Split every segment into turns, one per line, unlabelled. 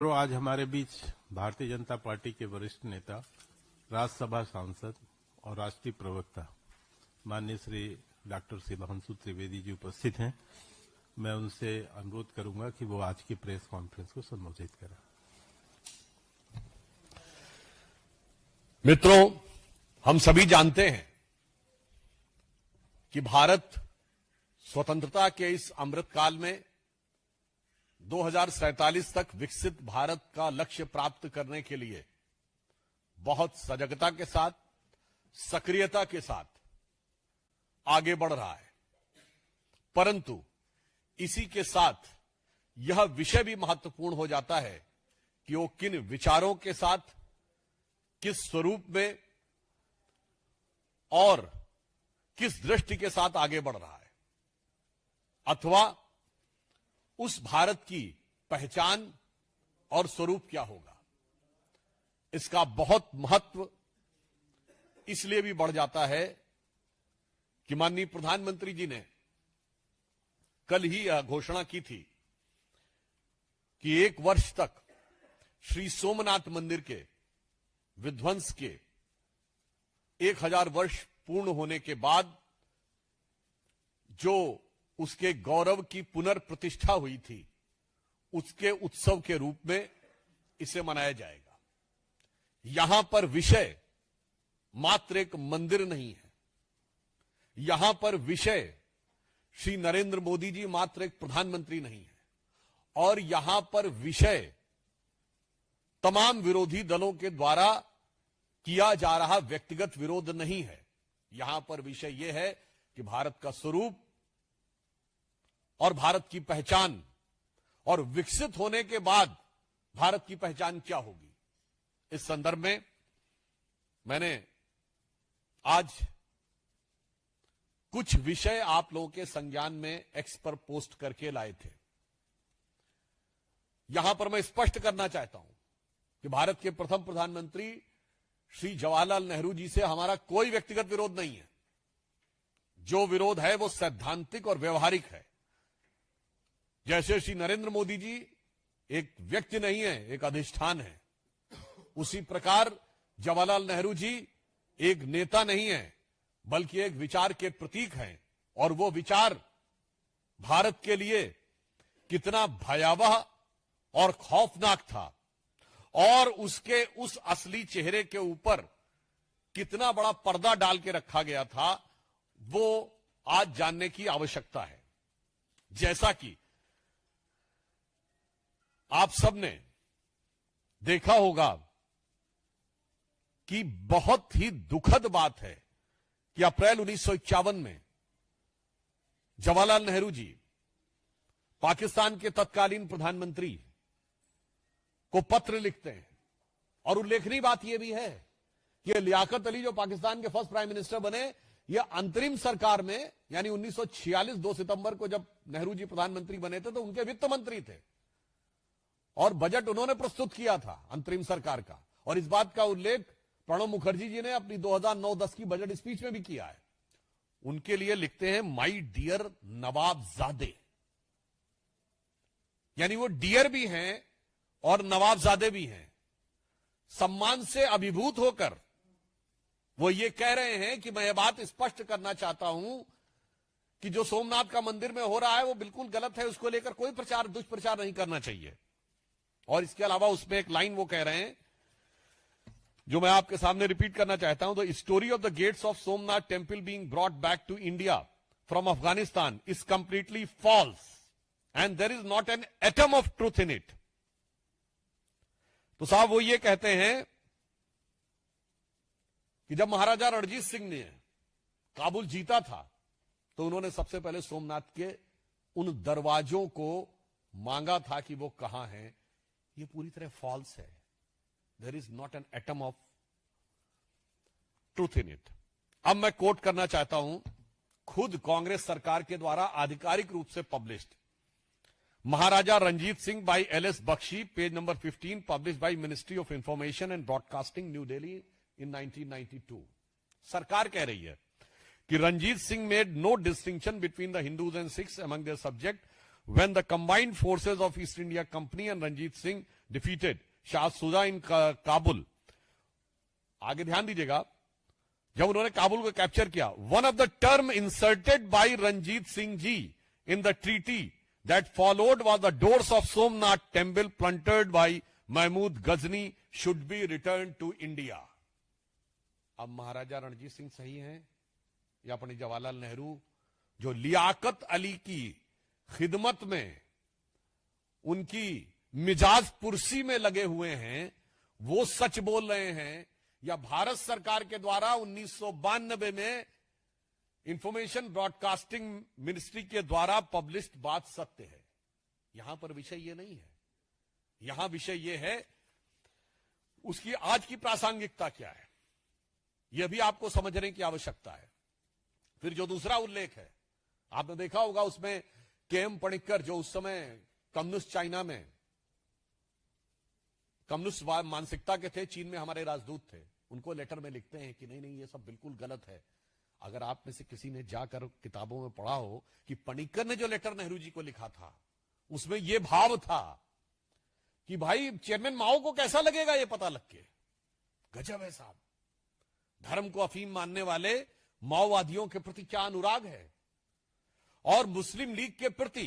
तो आज हमारे बीच भारतीय जनता पार्टी के वरिष्ठ नेता, राज्यसभा सांसद और राष्ट्रीय प्रवक्ता माननीय श्री डॉक्टर शिवांशु त्रिवेदी जी उपस्थित हैं। मैं उनसे अनुरोध करूंगा कि वो आज की प्रेस कॉन्फ्रेंस को संबोधित करें।
मित्रों, हम सभी जानते हैं कि भारत स्वतंत्रता के इस अमृतकाल में 2047 तक विकसित भारत का लक्ष्य प्राप्त करने के लिए बहुत सजगता के साथ, सक्रियता के साथ आगे बढ़ रहा है। परंतु इसी के साथ यह विषय भी महत्वपूर्ण हो जाता है कि वो किन विचारों के साथ, किस स्वरूप में और किस दृष्टि के साथ आगे बढ़ रहा है, अथवा उस भारत की पहचान और स्वरूप क्या होगा। इसका बहुत महत्व इसलिए भी बढ़ जाता है कि माननीय प्रधानमंत्री जी ने कल ही यह घोषणा की थी कि 1 वर्ष तक श्री सोमनाथ मंदिर के विध्वंस के 1000 वर्ष पूर्ण होने के बाद जो उसके गौरव की पुनर्प्रतिष्ठा हुई थी, उसके उत्सव के रूप में इसे मनाया जाएगा। यहां पर विषय मात्र एक मंदिर नहीं है, यहां पर विषय श्री नरेंद्र मोदी जी मात्र एक प्रधानमंत्री नहीं है, और यहां पर विषय तमाम विरोधी दलों के द्वारा किया जा रहा व्यक्तिगत विरोध नहीं है। यहां पर विषय यह है कि भारत का स्वरूप और भारत की पहचान और विकसित होने के बाद भारत की पहचान क्या होगी। इस संदर्भ में मैंने आज कुछ विषय आप लोगों के संज्ञान में एक्स पर पोस्ट करके लाए थे। यहां पर मैं स्पष्ट करना चाहता हूं कि भारत के प्रथम प्रधानमंत्री श्री जवाहरलाल नेहरू जी से हमारा कोई व्यक्तिगत विरोध नहीं है। जो विरोध है वो सैद्धांतिक और व्यवहारिक है। जैसे श्री नरेंद्र मोदी जी एक व्यक्ति नहीं है, एक अधिष्ठान है, उसी प्रकार जवाहरलाल नेहरू जी एक नेता नहीं है, बल्कि एक विचार के प्रतीक हैं। और वो विचार भारत के लिए कितना भयावह और खौफनाक था, और उसके उस असली चेहरे के ऊपर कितना बड़ा पर्दा डाल के रखा गया था, वो आज जानने की आवश्यकता है। जैसा कि आप सबने देखा होगा कि बहुत ही दुखद बात है कि अप्रैल 1951 में जवाहरलाल नेहरू जी पाकिस्तान के तत्कालीन प्रधानमंत्री को पत्र लिखते हैं, और उल्लेखनीय बात यह भी है कि लियाकत अली जो पाकिस्तान के फर्स्ट प्राइम मिनिस्टर बने, यह अंतरिम सरकार में यानी 1946 2 सितंबर को जब नेहरू जी प्रधानमंत्री बने थे तो उनके वित्त मंत्री थे, और बजट उन्होंने प्रस्तुत किया था अंतरिम सरकार का। और इस बात का उल्लेख प्रणब मुखर्जी जी ने अपनी 2009-10 की बजट स्पीच में भी किया है। उनके लिए लिखते हैं माई डियर नवाबजादे, यानी वो डियर भी हैं और नवाबजादे भी हैं। सम्मान से अभिभूत होकर वो ये कह रहे हैं कि मैं ये बात स्पष्ट करना चाहता हूं कि जो सोमनाथ का मंदिर में हो रहा है वो बिल्कुल गलत है, उसको लेकर कोई प्रचार दुष्प्रचार नहीं करना चाहिए। और इसके अलावा उसमें एक लाइन वो कह रहे हैं जो मैं आपके सामने रिपीट करना चाहता हूं। The story of the gates of Somnath temple being brought back to India from Afghanistan is completely false and there is not an atom of truth in it. तो साहब वो ये कहते हैं कि जब महाराजा रणजीत सिंह ने काबुल जीता था तो उन्होंने सबसे पहले सोमनाथ के उन दरवाजों को मांगा था कि वो कहां हैं। ये पूरी तरह फॉल्स है। There is not an atom of truth in it. अब मैं कोट करना चाहता हूं खुद कांग्रेस सरकार के द्वारा आधिकारिक रूप से published Maharaja Ranjit Singh by L S. Bakshi, page number 15, published by ministry of information and broadcasting, New Delhi in 1992। सरकार कह रही है कि Ranjit Singh made no distinction between the Hindus and Sikhs among their subject when the combined forces of East India Company and Ranjit Singh defeated Shah Sudha in Kabul. आगे ध्यान दीजिएगा, जब उन्होंने काबुल को कैप्चर किया, one of the term inserted by Ranjit Singh ji in the treaty that followed was the doors of Somnath temple plundered by Mahmud Ghazni should be return to India. अब महाराजा रणजीत सिंह सही हैं या पंडित जवाहरलाल नेहरू, जो लियाकत अली की खिदमत में उनकी मिजाज पुरसी में लगे हुए हैं, वो सच बोल रहे हैं, या भारत सरकार के द्वारा 1992 में इंफॉर्मेशन ब्रॉडकास्टिंग मिनिस्ट्री के द्वारा पब्लिश्ड बात सत्य है? यहां पर विषय ये नहीं है, यहां विषय ये है उसकी आज की प्रासंगिकता क्या है, यह भी आपको समझने की आवश्यकता है। फिर जो दूसरा उल्लेख है, आपने देखा होगा उसमें के.एम. पणिक्कर, जो उस समय कम्युनिस्ट चाइना में कम्युनिस्ट मानसिकता के थे, चीन में हमारे राजदूत थे, उनको लेटर में लिखते हैं कि नहीं नहीं ये सब बिल्कुल गलत है। अगर आप में से किसी ने जाकर किताबों में पढ़ा हो कि पणिक्कर ने जो लेटर नेहरू जी को लिखा था, उसमें यह भाव था कि भाई चेयरमैन माओ को कैसा लगेगा ये पता लग के, गजब है साहब, धर्म को अफीम मानने वाले माओवादियों के प्रति क्या अनुराग है, और मुस्लिम लीग के प्रति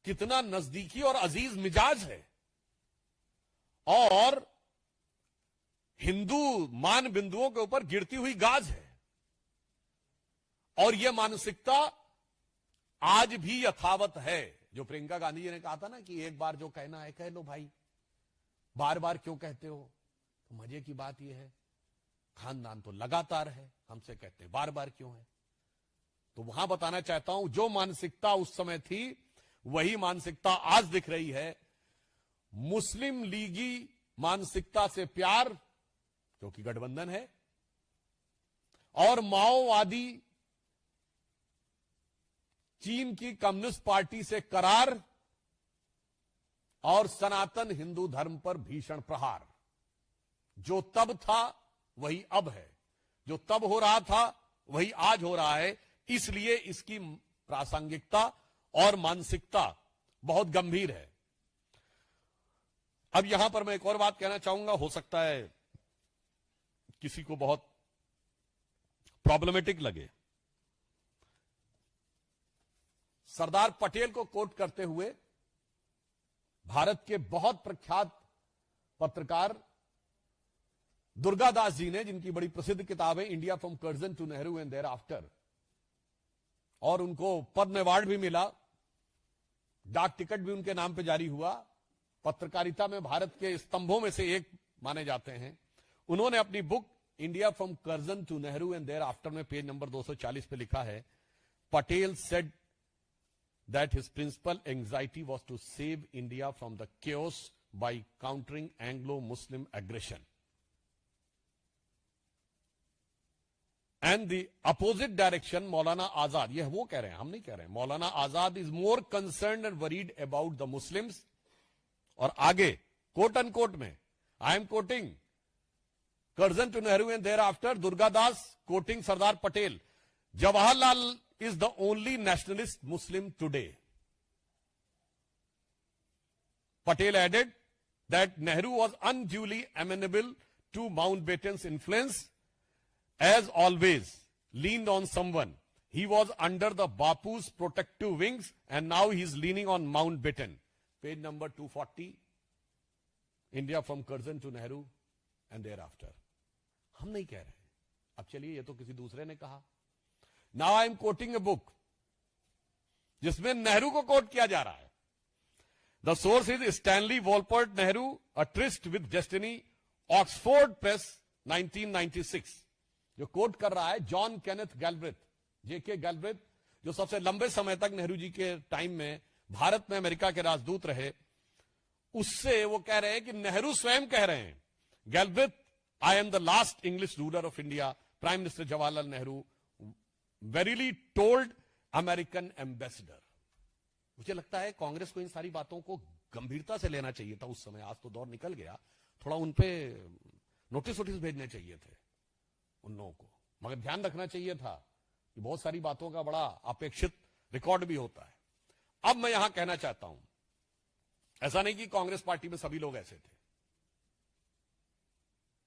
कितना नजदीकी और अजीज मिजाज है, और हिंदू मान बिंदुओं के ऊपर गिरती हुई गाज है। और यह मानसिकता आज भी यथावत है। जो प्रियंका गांधी जी ने कहा था ना कि एक बार जो कहना है कह लो भाई, बार बार क्यों कहते हो? तो मजे की बात यह है, खानदान तो लगातार है, हमसे कहते बार बार क्यों है? तो वहां बताना चाहता हूं, जो मानसिकता उस समय थी वही मानसिकता आज दिख रही है। मुस्लिम लीगी मानसिकता से प्यार, क्योंकि गठबंधन है, और माओवादी चीन की कम्युनिस्ट पार्टी से करार, और सनातन हिंदू धर्म पर भीषण प्रहार। जो तब था वही अब है, जो तब हो रहा था वही आज हो रहा है। इसलिए इसकी प्रासंगिकता और मानसिकता बहुत गंभीर है। अब यहां पर मैं एक और बात कहना चाहूंगा, हो सकता है किसी को बहुत प्रॉब्लमेटिक लगे। सरदार पटेल को कोट करते हुए भारत के बहुत प्रख्यात पत्रकार दुर्गादास जी ने, जिनकी बड़ी प्रसिद्ध किताब है India from Curzon to Nehru and thereafter, और उनको पद्म अवार्ड भी मिला, डाक टिकट भी उनके नाम पे जारी हुआ, पत्रकारिता में भारत के स्तंभों में से एक माने जाते हैं। उन्होंने अपनी book India from Curzon to Nehru and thereafter में पेज नंबर 240 पे लिखा है, Patel said that his principal anxiety was to save India from the chaos by countering Anglo Muslim aggression and the opposite direction. Maulana Azad, यह वो कह रहे हैं, हम नहीं कह रहे हैं, Maulana Azad is more concern and worried about the Muslims. और आगे कोट अनकोट में, I am quoting Curzon to Nehru and thereafter, Durgadas quoting Sardar Patel, Jawaharlal is the only nationalist Muslim today. Patel added that Nehru was unduly amenable to Mountbatten's influence, as always leaned on someone. He was under the Bapu's protective wings and now he is leaning on Mountbatten. Page number 240, India from Curzon to Nehru and thereafter. हम नहीं कह रहे, अब चलिए ये तो किसी दूसरे ने कहा। Now I am coating a book जिसमें नेहरू को कोट किया जा रहा है। The source is Stanley Wolpert Nehru, a tourist with destiny, Oxford press 1996। जो कोट कर रहा है जॉन केनेथ गैल्ब्रेथ, जेके गैल्ब्रेथ, जो सबसे लंबे समय तक नेहरू जी के टाइम में भारत में अमेरिका के राजदूत रहे। उससे वो कह रहे हैं कि नेहरू स्वयं कह रहे हैं, Galbraith, I am the last English ruler of India, prime minister Jawaharlal Nehru verily told American ambassador. मुझे लगता है कांग्रेस को इन सारी बातों को गंभीरता से लेना चाहिए था उस समय। आज तो दौर निकल गया, थोड़ा उन पे नोटिस भेजने चाहिए थे उन लोगों को, मगर ध्यान रखना चाहिए था कि बहुत सारी बातों का बड़ा अपेक्षित रिकॉर्ड भी होता है। अब मैं यहां कहना चाहता हूं, ऐसा नहीं कि कांग्रेस पार्टी में सभी लोग ऐसे थे।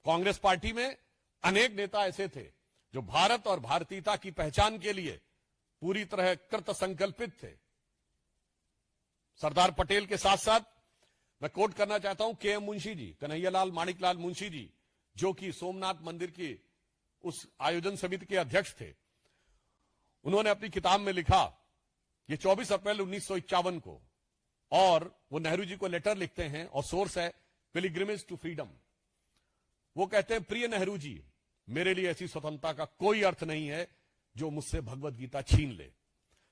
कांग्रेस पार्टी में अनेक नेता ऐसे थे जो भारत और भारतीयता की पहचान के लिए पूरी तरह कृत संकल्पित थे। सरदार पटेल के साथ साथ मैं कोट करना चाहता हूं के एम मुंशी जी, कन्हैयालाल माणिकलाल मुंशी जी, जो कि सोमनाथ मंदिर की उस आयोजन समिति के अध्यक्ष थे। उन्होंने अपनी किताब में लिखा, ये 24 अप्रैल 1951 को, और वो नेहरू जी को लेटर लिखते हैं और सोर्स है पिलग्रिमेज टू फ्रीडम। वो कहते हैं, प्रिय नेहरू जी, मेरे लिए ऐसी स्वतंत्रता का कोई अर्थ नहीं है जो मुझसे भगवत गीता छीन ले,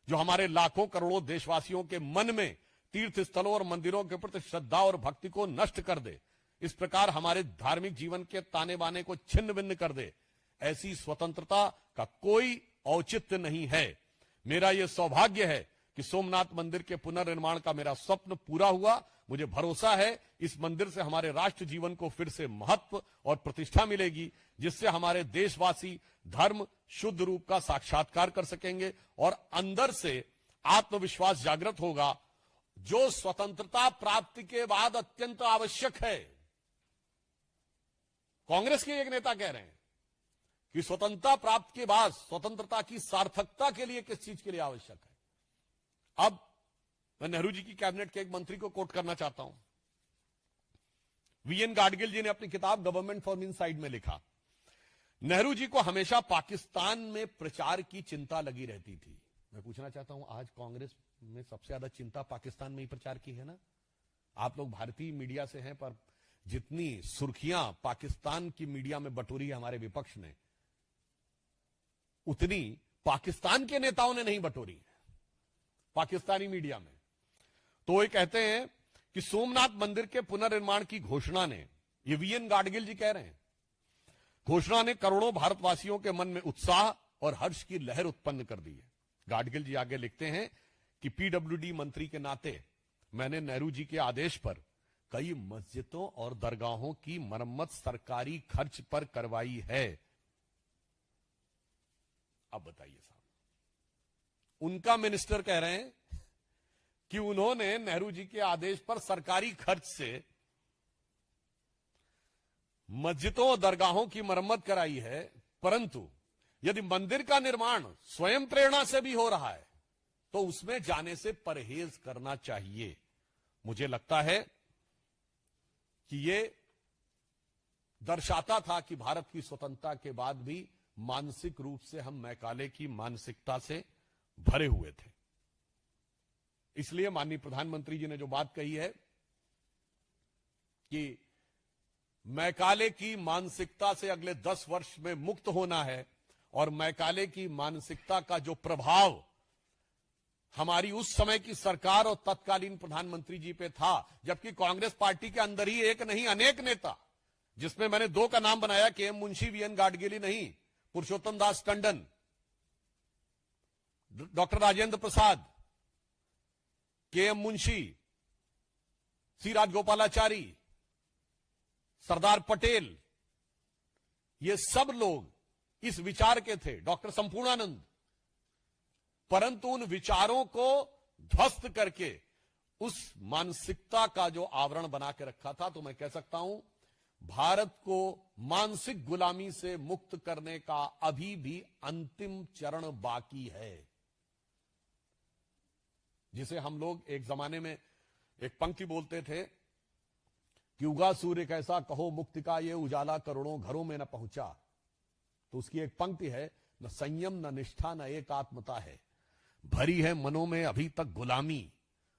जो हमारे लाखों करोड़ों देशवासियों के मन में तीर्थ स्थलों और मंदिरों के प्रति श्रद्धा और भक्ति को नष्ट कर दे, इस प्रकार हमारे धार्मिक जीवन के ताने बाने को छिन्न भिन्न कर दे। ऐसी स्वतंत्रता का कोई औचित्य नहीं है। मेरा यह सौभाग्य है कि सोमनाथ मंदिर के पुनर्निर्माण का मेरा स्वप्न पूरा हुआ। मुझे भरोसा है इस मंदिर से हमारे राष्ट्र जीवन को फिर से महत्व और प्रतिष्ठा मिलेगी, जिससे हमारे देशवासी धर्म शुद्ध रूप का साक्षात्कार कर सकेंगे और अंदर से आत्मविश्वास जागृत होगा, जो स्वतंत्रता प्राप्ति के बाद अत्यंत आवश्यक है। कांग्रेस के एक नेता कह रहे हैं कि स्वतंत्रता प्राप्त के बाद स्वतंत्रता की सार्थकता के लिए किस चीज के लिए आवश्यक है। अब मैं नेहरू जी की कैबिनेट के एक मंत्री को कोट करना चाहता हूं। वीएन गाडगिल जी ने अपनी किताब गवर्नमेंट फ्रॉम इनसाइड में लिखा, नेहरू जी को हमेशा पाकिस्तान में प्रचार की चिंता लगी रहती थी। मैं पूछना चाहता हूं, आज कांग्रेस में सबसे ज्यादा चिंता पाकिस्तान में ही प्रचार की है ना? आप लोग भारतीय मीडिया से हैं, पर जितनी सुर्खियां पाकिस्तान की मीडिया में बटोरी है हमारे विपक्ष ने, उतनी पाकिस्तान के नेताओं ने नहीं बटोरी पाकिस्तानी मीडिया में। तो ये कहते हैं कि सोमनाथ मंदिर के पुनर्निर्माण की घोषणा ने, ये वीएन गाडगिल जी कह रहे हैं, घोषणा ने करोड़ों भारतवासियों के मन में उत्साह और हर्ष की लहर उत्पन्न कर दी है। गाडगिल जी आगे लिखते हैं कि पीडब्ल्यूडी मंत्री के नाते मैंने नेहरू जी के आदेश पर कई मस्जिदों और दरगाहों की मरम्मत सरकारी खर्च पर करवाई है। अब बताइए साहब, उनका मिनिस्टर कह रहे हैं कि उन्होंने नेहरू जी के आदेश पर सरकारी खर्च से मस्जिदों और दरगाहों की मरम्मत कराई है, परंतु यदि मंदिर का निर्माण स्वयं प्रेरणा से भी हो रहा है तो उसमें जाने से परहेज करना चाहिए। मुझे लगता है कि यह दर्शाता था कि भारत की स्वतंत्रता के बाद भी मानसिक रूप से हम मैकाले की मानसिकता से भरे हुए थे। इसलिए माननीय प्रधानमंत्री जी ने जो बात कही है कि मैकाले की मानसिकता से अगले 10 वर्ष में मुक्त होना है, और मैकाले की मानसिकता का जो प्रभाव हमारी उस समय की सरकार और तत्कालीन प्रधानमंत्री जी पे था, जबकि कांग्रेस पार्टी के अंदर ही एक नहीं अनेक नेता, जिसमें मैंने 2 का नाम बनाया, के एम मुंशी, वीएन गाडगिल नहीं, पुरुषोत्तम दास टंडन, डॉक्टर राजेंद्र प्रसाद, के एम मुंशी, सी राजगोपालाचारी, सरदार पटेल, ये सब लोग इस विचार के थे, डॉक्टर संपूर्णानंद, परंतु उन विचारों को ध्वस्त करके उस मानसिकता का जो आवरण बना के रखा था, तो मैं कह सकता हूं भारत को मानसिक गुलामी से मुक्त करने का अभी भी अंतिम चरण बाकी है, जिसे हम लोग एक जमाने में एक पंक्ति बोलते थे कि उगा सूर्य कैसा कहो मुक्ति का ये उजाला करोड़ों घरों में न पहुंचा। तो उसकी एक पंक्ति है, न संयम न निष्ठा न एकात्मता है, भरी है मनों में अभी तक गुलामी,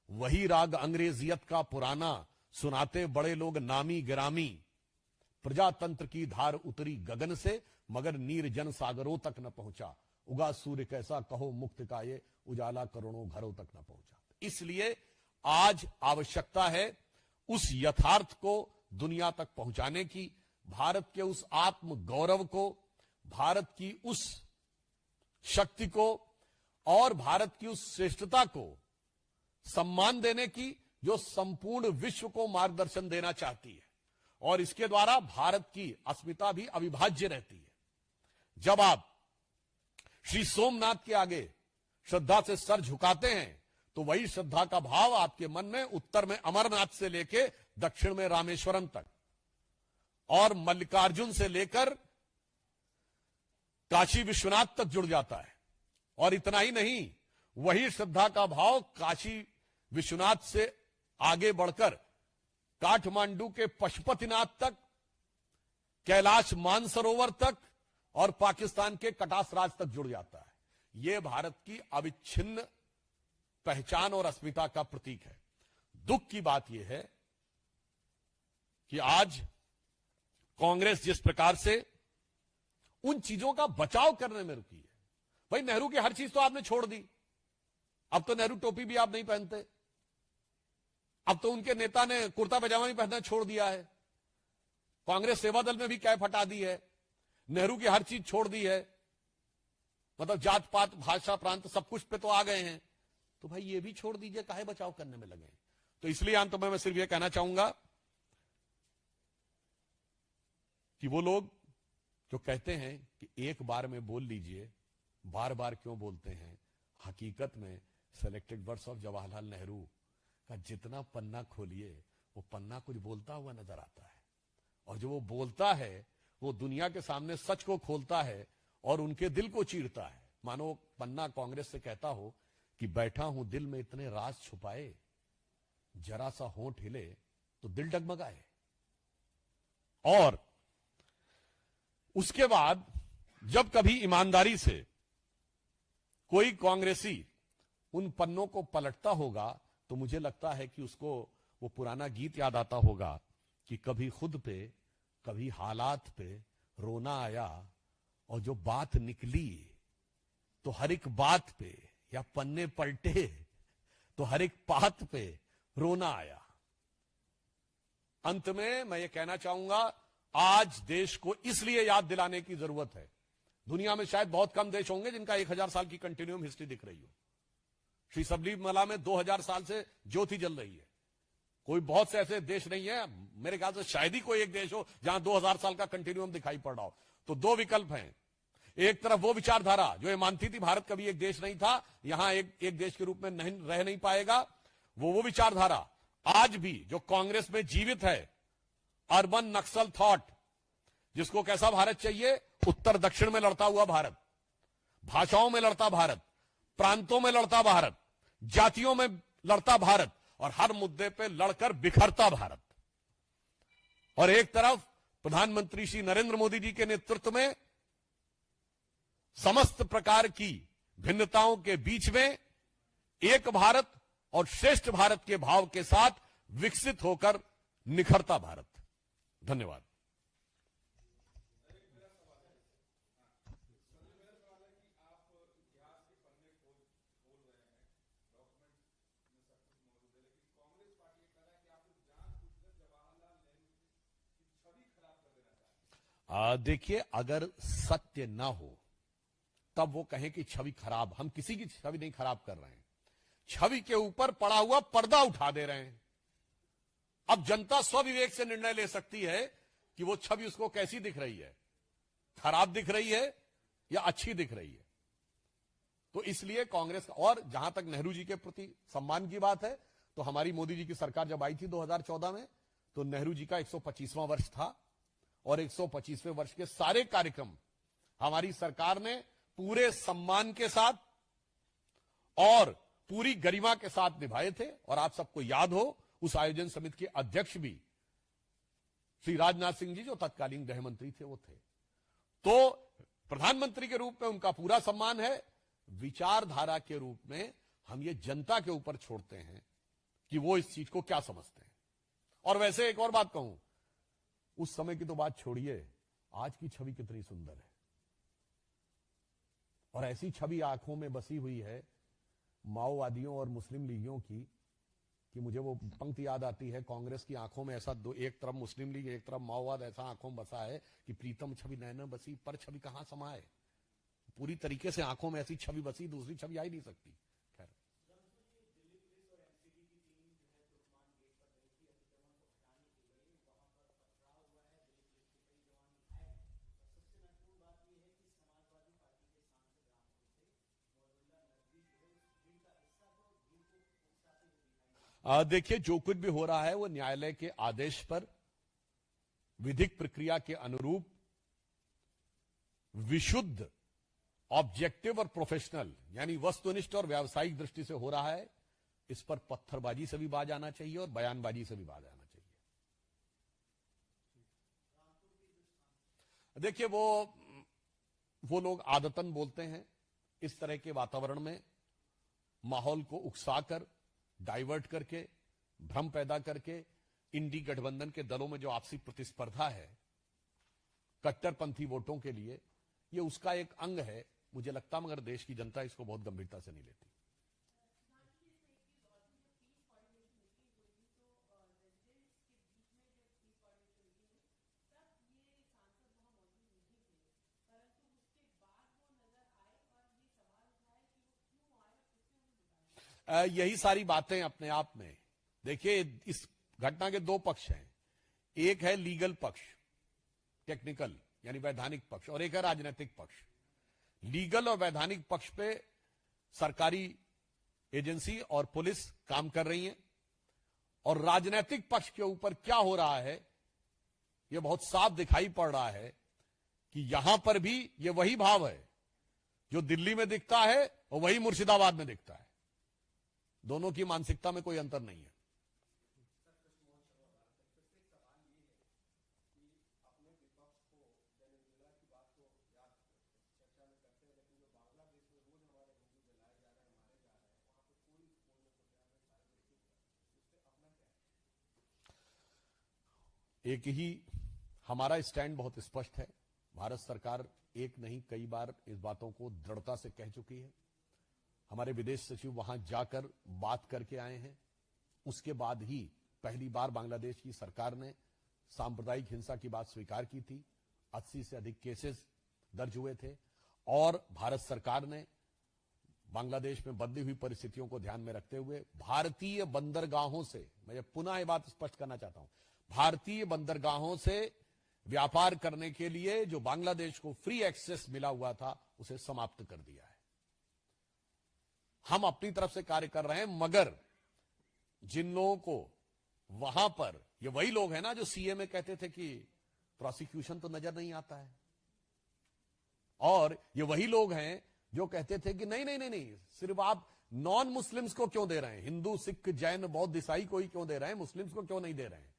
वही राग अंग्रेजियत का पुराना, सुनाते बड़े लोग नामी गिरामी, प्रजातंत्र की धार उतरी गगन से मगर नीर जन सागरों तक न पहुंचा, उगा सूर्य कैसा कहो मुक्ति का ये उजाला करोड़ों घरों तक न पहुंचा। इसलिए आज आवश्यकता है उस यथार्थ को दुनिया तक पहुंचाने की, भारत के उस आत्म गौरव को, भारत की उस शक्ति को और भारत की उस श्रेष्ठता को सम्मान देने की, जो संपूर्ण विश्व को मार्गदर्शन देना चाहती है, और इसके द्वारा भारत की अस्मिता भी अविभाज्य रहती है। जब आप श्री सोमनाथ के आगे श्रद्धा से सर झुकाते हैं तो वही श्रद्धा का भाव आपके मन में उत्तर में अमरनाथ से लेके दक्षिण में रामेश्वरम तक और मल्लिकार्जुन से लेकर काशी विश्वनाथ तक जुड़ जाता है। और इतना ही नहीं, वही श्रद्धा का भाव काशी विश्वनाथ से आगे बढ़कर काठमांडू के पशुपतिनाथ तक, कैलाश मानसरोवर तक और पाकिस्तान के कटासराज तक जुड़ जाता है। यह भारत की अविच्छिन्न पहचान और अस्मिता का प्रतीक है। दुख की बात यह है कि आज कांग्रेस जिस प्रकार से उन चीजों का बचाव करने में रुकी है। भाई, नेहरू की हर चीज तो आपने छोड़ दी। अब तो नेहरू टोपी भी आप नहीं पहनते। अब तो उनके नेता ने कुर्ता पैजामा भी पहनना छोड़ दिया है। कांग्रेस सेवा दल में भी कैफ हटा दी है। नेहरू की हर चीज छोड़ दी है। मतलब जात पात, भाषा, प्रांत सब कुछ पे तो आ गए हैं। तो भाई ये भी छोड़ दीजिए, काहे बचाव करने में लगे। तो इसलिए अंत में मैं सिर्फ ये कहना चाहूंगा कि वो लोग जो कहते हैं कि एक बार में बोल लीजिए, बार बार क्यों बोलते हैं। हकीकत में selected words of Jawaharlal Nehru का जितना पन्ना खोलिए वो पन्ना कुछ बोलता हुआ नजर आता है। और जो वो बोलता है वो दुनिया के सामने सच को खोलता है और उनके दिल को चीरता है। मानो पन्ना कांग्रेस से कहता हो कि बैठा हूं दिल में इतने राज छुपाए, जरा सा होंठ हिले तो दिल डगमगाए। और उसके बाद जब कभी ईमानदारी से कोई कांग्रेसी उन पन्नों को पलटता होगा तो मुझे लगता है कि उसको वो पुराना गीत याद आता होगा कि कभी खुद पे, कभी हालात पे रोना आया और जो बात निकली तो हर एक बात पे, या पन्ने पलटे तो हर एक बात पे रोना आया। अंत में मैं ये कहना चाहूंगा, आज देश को इसलिए याद दिलाने की जरूरत है। दुनिया में शायद बहुत कम देश होंगे जिनका 1000 साल की कंटिन्यूम हिस्ट्री दिख रही हो। श्री सबरीमला में 2000 साल से ज्योति जल रही है। कोई बहुत से ऐसे देश नहीं है, मेरे ख्याल से शायद ही कोई एक देश हो जहां 2000 साल का कंटिन्यूम दिखाई पड़ रहा हो। तो दो विकल्प हैं। एक तरफ वो विचारधारा जो ये मानती थी भारत कभी एक देश नहीं था, यहां एक देश के रूप में नहीं रह नहीं पाएगा, वो विचारधारा आज भी जो कांग्रेस में जीवित है, अर्बन नक्सल थॉट, जिसको कैसा भारत चाहिए, उत्तर दक्षिण में लड़ता हुआ भारत, भाषाओं में लड़ता भारत, प्रांतों में लड़ता भारत, जातियों में लड़ता भारत और हर मुद्दे पे लड़कर बिखरता भारत। और एक तरफ प्रधानमंत्री श्री नरेंद्र मोदी जी के नेतृत्व में समस्त प्रकार की भिन्नताओं के बीच में एक भारत और श्रेष्ठ भारत के भाव के साथ विकसित होकर निखरता भारत। धन्यवाद। देखिए, अगर सत्य ना हो तब वो कहें कि छवि खराब, हम किसी की छवि नहीं खराब कर रहे हैं, छवि के ऊपर पड़ा हुआ पर्दा उठा दे रहे हैं। अब जनता स्वविवेक से निर्णय ले सकती है कि वो छवि उसको कैसी दिख रही है, खराब दिख रही है या अच्छी दिख रही है। तो इसलिए कांग्रेस, और जहां तक नेहरू जी के प्रति सम्मान की बात है, तो हमारी मोदी जी की सरकार जब आई थी 2014 में, तो नेहरू जी का 125वां वर्ष था और 125वें वर्ष के सारे कार्यक्रम हमारी सरकार ने पूरे सम्मान के साथ और पूरी गरिमा के साथ निभाए थे। और आप सबको याद हो, उस आयोजन समिति के अध्यक्ष भी श्री राजनाथ सिंह जी, जो तत्कालीन गृह मंत्री थे, वो थे। तो प्रधानमंत्री के रूप में उनका पूरा सम्मान है। विचारधारा के रूप में हम ये जनता के ऊपर छोड़ते हैं कि वो इस चीज को क्या समझते हैं। और वैसे एक और बात कहूं, उस समय की तो बात छोड़िए, आज की छवि कितनी सुंदर है। और ऐसी छवि आंखों में बसी हुई है माओवादियों और मुस्लिम लीगियों की, कि मुझे वो पंक्ति याद आती है, कांग्रेस की आंखों में ऐसा दो, एक तरफ मुस्लिम लीग एक तरफ माओवाद, ऐसा आंखों में बसा है कि प्रीतम छवि नैना बसी पर छवि कहां समाए। पूरी तरीके से आंखों में ऐसी छवि बसी, दूसरी छवि आ ही नहीं सकती। खैर, देखिए, जो कुछ भी हो रहा है वो न्यायालय के आदेश पर विधिक प्रक्रिया के अनुरूप विशुद्ध, ऑब्जेक्टिव और प्रोफेशनल यानी वस्तुनिष्ठ और व्यावसायिक दृष्टि से हो रहा है। इस पर पत्थरबाजी से भी बाज आना चाहिए और बयानबाजी से भी बाज आना चाहिए। देखिए, वो लोग आदतन बोलते हैं इस तरह के वातावरण में, माहौल को उकसाकर, डाइवर्ट करके, भ्रम पैदा करके, इंडी गठबंधन के दलों में जो आपसी प्रतिस्पर्धा है कट्टरपंथी वोटों के लिए, ये उसका एक अंग है। मुझे लगता है मगर देश की जनता इसको बहुत गंभीरता से नहीं लेती। यही सारी बातें अपने आप में, देखिए, इस घटना के दो पक्ष हैं। एक है लीगल पक्ष, टेक्निकल यानी वैधानिक पक्ष, और एक है राजनीतिक पक्ष। लीगल और वैधानिक पक्ष पे सरकारी एजेंसी और पुलिस काम कर रही है, और राजनीतिक पक्ष के ऊपर क्या हो रहा है यह बहुत साफ दिखाई पड़ रहा है कि यहां पर भी यह वही भाव है जो दिल्ली में दिखता है और वही मुर्शिदाबाद में दिखता है। दोनों की मानसिकता में कोई अंतर नहीं है। एक ही हमारा स्टैंड बहुत स्पष्ट है। भारत सरकार एक नहीं कई बार इस बातों को दृढ़ता से कह चुकी है। हमारे विदेश सचिव वहां जाकर बात करके आए हैं। उसके बाद ही पहली बार बांग्लादेश की सरकार ने सांप्रदायिक हिंसा की बात स्वीकार की थी। 80 से अधिक केसेस दर्ज हुए थे, और भारत सरकार ने बांग्लादेश में बदली हुई परिस्थितियों को ध्यान में रखते हुए भारतीय बंदरगाहों से, मैं पुनः ये बात स्पष्ट करना चाहता हूं, भारतीय बंदरगाहों से व्यापार करने के लिए जो बांग्लादेश को फ्री एक्सेस मिला हुआ था उसे समाप्त कर दिया है। हम अपनी तरफ से कार्य कर रहे हैं, मगर जिन लोगों को वहां पर, ये वही लोग हैं ना जो सीए में कहते थे कि प्रोसिक्यूशन तो नजर नहीं आता है, और ये वही लोग हैं जो कहते थे कि नहीं, सिर्फ आप नॉन मुस्लिम्स को क्यों दे रहे हैं, हिंदू, सिख, जैन, बौद्ध, ईसाई को ही क्यों दे रहे हैं, मुस्लिम्स को क्यों नहीं दे रहे हैं।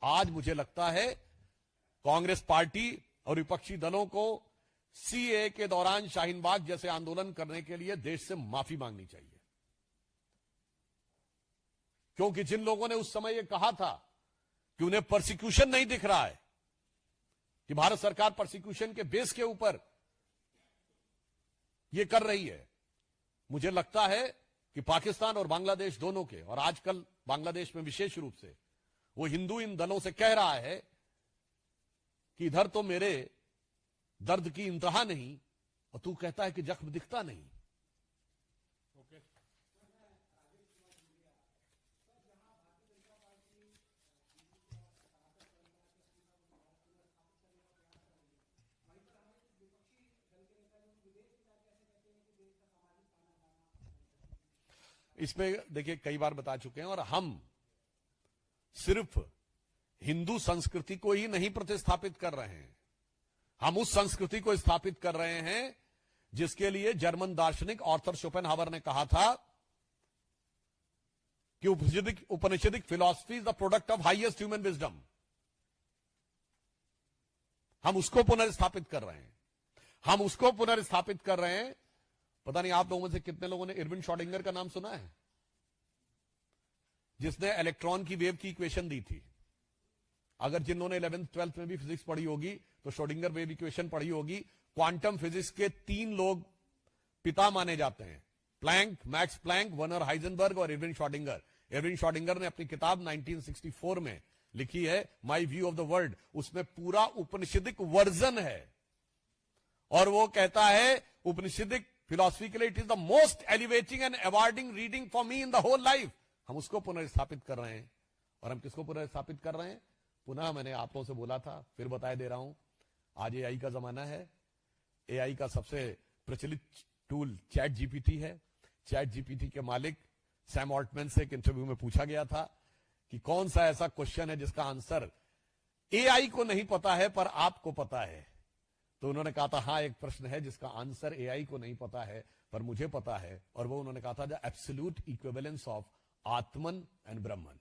आज मुझे लगता है कांग्रेस पार्टी और विपक्षी दलों को सीए के दौरान शाहीन बाग जैसे आंदोलन करने के लिए देश से माफी मांगनी चाहिए, क्योंकि जिन लोगों ने उस समय यह कहा था कि उन्हें प्रोसिक्यूशन नहीं दिख रहा है, कि भारत सरकार प्रोसिक्यूशन के बेस के ऊपर यह कर रही है, मुझे लगता है कि पाकिस्तान और बांग्लादेश दोनों के, और आजकल बांग्लादेश में विशेष रूप से वो हिंदू इन दलों से कह रहा है कि इधर तो मेरे दर्द की इंतहा नहीं, और तू कहता है कि जख्म दिखता नहीं। इसमें देखिए कई बार बता चुके हैं, और हम सिर्फ हिंदू संस्कृति को ही नहीं प्रतिस्थापित कर रहे हैं, हम उस संस्कृति को स्थापित कर रहे हैं जिसके लिए जर्मन दार्शनिक आर्थर शोपेनहावर ने कहा था कि Upanishadic philosophy is the product of highest human wisdom. हम उसको पुनर्स्थापित कर रहे हैं, हम उसको पुनर्स्थापित कर रहे हैं। पता नहीं आप लोगों में से कितने लोगों ने इरविन श्रोडिंगर का नाम सुना है, जिसने इलेक्ट्रॉन की वेव की इक्वेशन दी थी। अगर जिन्होंने 11th 12th में भी फिजिक्स पढ़ी होगी तो श्रोडिंगर वेव इक्वेशन पढ़ी होगी। क्वांटम फिजिक्स के 3 लोग पिता माने जाते हैं, Planck, Max Planck, Werner Heisenberg और इरविन श्रोडिंगर। इरविन श्रोडिंगर ने अपनी किताब 1964 में लिखी है my view of the world, उसमें पूरा उपनिषदिक वर्जन है, और वो कहता है उपनिषदिक फिलॉसफी के लिए it is the most elevating and awarding reading for me in the whole life. हम उसको पुनर्स्थापित कर रहे हैं, और हम किसको पुनर्स्थापित कर रहे हैं? पुनः मैंने आप लोगों से बोला था, फिर बताए दे रहा हूं, आज एआई का जमाना है। एआई का सबसे प्रचलित टूल चैट जीपीटी है। चैट जीपीटी के मालिक सैम ऑल्टमैन से एक इंटरव्यू में पूछा गया था कि कौन सा ऐसा क्वेश्चन है जिसका आंसर एआई को नहीं पता है पर आपको पता है। तो उन्होंने कहा था हाँ, एक प्रश्न है जिसका आंसर एआई को नहीं पता है पर मुझे पता है, और वो उन्होंने कहा था the absolute equivalence of Atman and ब्रह्मन।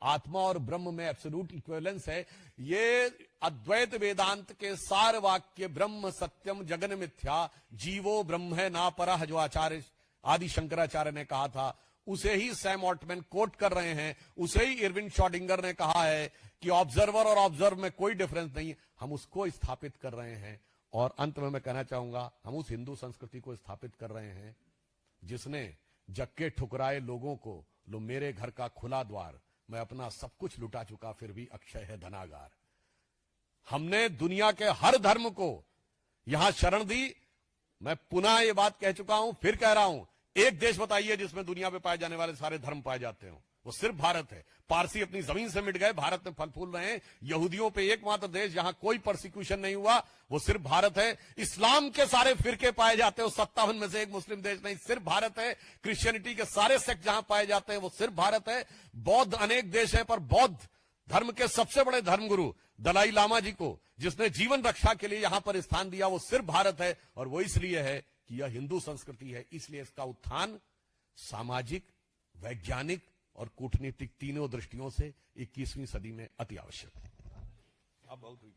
आत्मा और ब्रह्म में एब्सोल्यूट इक्विवेलेंस है। ये अद्वैत वेदांत के सार वाक्य ब्रह्म सत्यम जगन मिथ्या जीवो ब्रह्म है ना परह, जो आचार्य आदि शंकराचार्य ने कहा था, उसे ही सैम ऑल्टमैन कोट कर रहे हैं। उसे ही इरविन श्रोडिंगर ने कहा है कि ऑब्जर्वर और ऑब्जर्व में कोई डिफरेंस नहीं, हम उसको स्थापित कर रहे हैं। और अंत में मैं कहना चाहूंगा, हम उस हिंदू संस्कृति को स्थापित कर रहे हैं जिसने जक्के ठुकराए लोगों को, लो मेरे घर का खुला द्वार, मैं अपना सब कुछ लुटा चुका फिर भी अक्षय है धनागार। हमने दुनिया के हर धर्म को यहां शरण दी। मैं पुनः ये बात कह चुका हूं, फिर कह रहा हूं, एक देश बताइए जिसमें दुनिया में पाए जाने वाले सारे धर्म पाए जाते हो, वो सिर्फ भारत है। पारसी अपनी जमीन से मिट गए, भारत में फल फूल रहे हैं। यहूदियों पे एकमात्र देश जहां कोई परसिक्यूशन नहीं हुआ वो सिर्फ भारत है। इस्लाम के सारे फिरके पाए जाते हो 57 में से एक मुस्लिम देश नहीं, सिर्फ भारत है। क्रिश्चियनिटी के सारे सेक्ट जहां पाए जाते हैं वो सिर्फ भारत है। बौद्ध अनेक देश है, पर बौद्ध धर्म के सबसे बड़े धर्मगुरु दलाई लामा जी को जिसने जीवन रक्षा के लिए यहां पर स्थान दिया वो सिर्फ भारत है। और वो इसलिए है कि यह हिंदू संस्कृति है, इसलिए इसका उत्थान सामाजिक, वैज्ञानिक और कूटनीतिक तीनों दृष्टियों से 21वीं सदी में अति आवश्यक है। अब बहुत हुई।